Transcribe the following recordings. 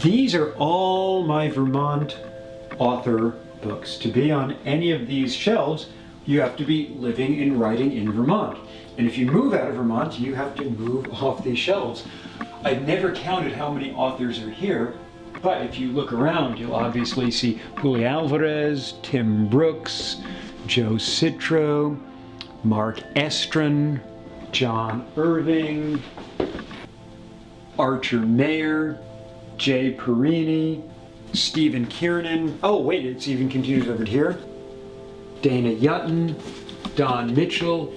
These are all my Vermont author books. To be on any of these shelves, you have to be living and writing in Vermont. And if you move out of Vermont, you have to move off these shelves. I've never counted how many authors are here, but if you look around, you'll obviously see Julio Alvarez, Tim Brooks, Joe Citro, Mark Estrin, John Irving, Archer Mayer, Jay Perini, Stephen Kiernan. Oh wait, it even continues over here. Dana Yutton, Don Mitchell.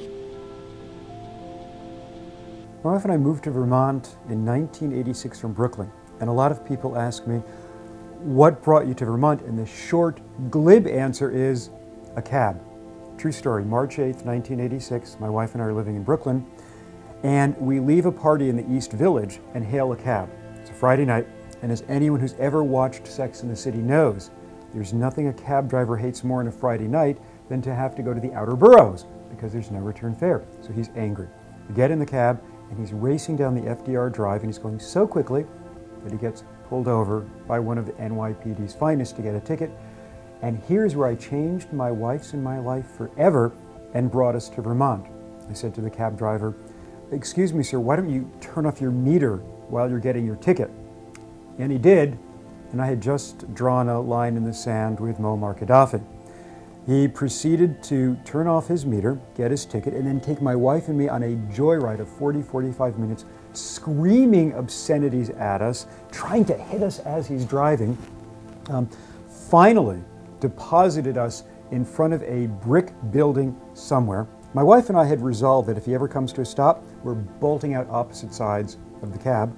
My wife and I moved to Vermont in 1986 from Brooklyn, and a lot of people ask me, what brought you to Vermont? And the short, glib answer is a cab. True story, March 8th, 1986, my wife and I are living in Brooklyn, and we leave a party in the East Village and hail a cab. It's a Friday night, and as anyone who's ever watched Sex and the City knows, there's nothing a cab driver hates more on a Friday night than to have to go to the outer boroughs because there's no return fare. So he's angry. We get in the cab, and he's racing down the FDR Drive, and he's going so quickly that he gets pulled over by one of the NYPD's finest to get a ticket. And here's where I changed my wife's and my life forever and brought us to Vermont. I said to the cab driver, "Excuse me, sir, why don't you turn off your meter while you're getting your ticket?" And he did, and I had just drawn a line in the sand with Muammar Gaddafi. He proceeded to turn off his meter, get his ticket, and then take my wife and me on a joyride of 45 minutes, screaming obscenities at us, trying to hit us as he's driving. Finally deposited us in front of a brick building somewhere. My wife and I had resolved that if he ever comes to a stop, we're bolting out opposite sides of the cab.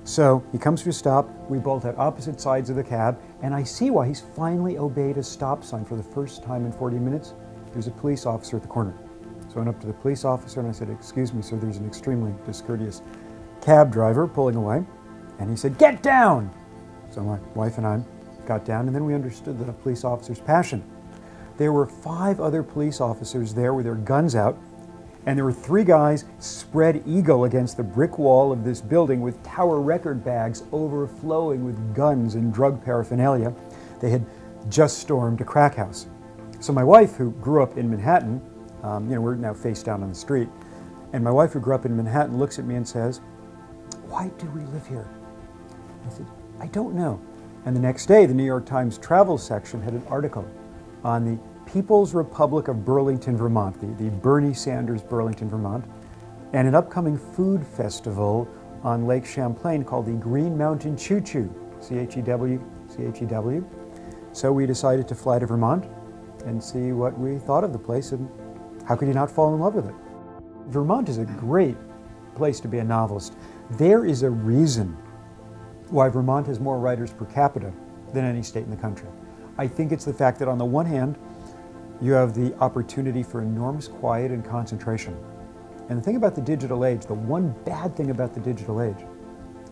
So he comes to a stop, we bolt out opposite sides of the cab, and I see why he's finally obeyed a stop sign for the first time in 40 minutes. There's a police officer at the corner. So I went up to the police officer and I said, "Excuse me, sir, there's an extremely discourteous cab driver pulling away." And he said, "Get down!" So my wife and I got down, and then we understood the police officer's passion. There were 5 other police officers there with their guns out, and there were 3 guys spread eagle against the brick wall of this building with tower record bags overflowing with guns and drug paraphernalia. They had just stormed a crack house. So my wife, who grew up in Manhattan, we're now face down on the street, and my wife, who grew up in Manhattan, looks at me and says, "Why do we live here?" I said, "I don't know." And the next day, the New York Times travel section had an article on the People's Republic of Burlington, Vermont, the Bernie Sanders Burlington, Vermont, and an upcoming food festival on Lake Champlain called the Green Mountain Choo Choo, C-H-E-W, C-H-E-W. So we decided to fly to Vermont and see what we thought of the place, and how could you not fall in love with it? Vermont is a great place to be a novelist. There is a reason why Vermont has more writers per capita than any state in the country. I think it's the fact that on the one hand, you have the opportunity for enormous quiet and concentration. And the thing about the digital age, the one bad thing about the digital age,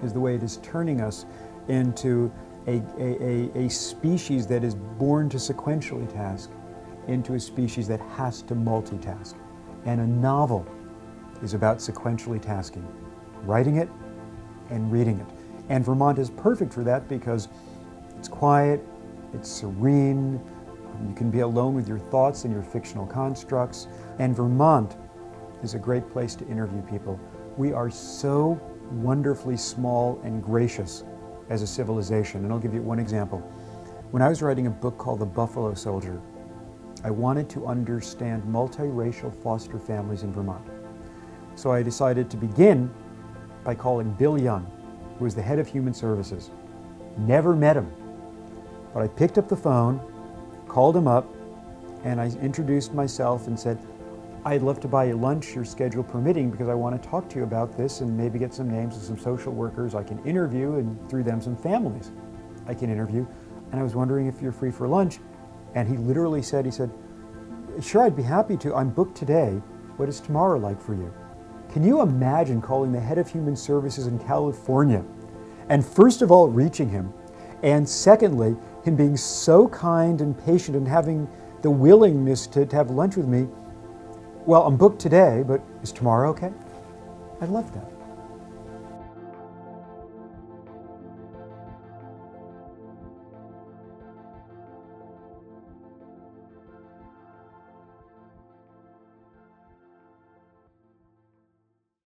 is the way it is turning us into a species that is born to sequentially task, into a species that has to multitask. And a novel is about sequentially tasking, writing it and reading it. And Vermont is perfect for that because it's quiet, it's serene, you can be alone with your thoughts and your fictional constructs. And Vermont is a great place to interview people. We are so wonderfully small and gracious as a civilization. And I'll give you one example. When I was writing a book called The Buffalo Soldier, I wanted to understand multiracial foster families in Vermont. So I decided to begin by calling Bill Young, who was the head of Human Services. Never met him, but I picked up the phone, called him up, and I introduced myself and said, "I'd love to buy you lunch, your schedule permitting, because I want to talk to you about this and maybe get some names of some social workers I can interview, and through them some families I can interview. And I was wondering if you're free for lunch." And he literally said, "Sure, I'd be happy to. I'm booked today. What is tomorrow like for you?" Can you imagine calling the head of Human Services in California and first of all reaching him, and secondly, him being so kind and patient and having the willingness to have lunch with me? "Well, I'm booked today, but is tomorrow okay?" I love that.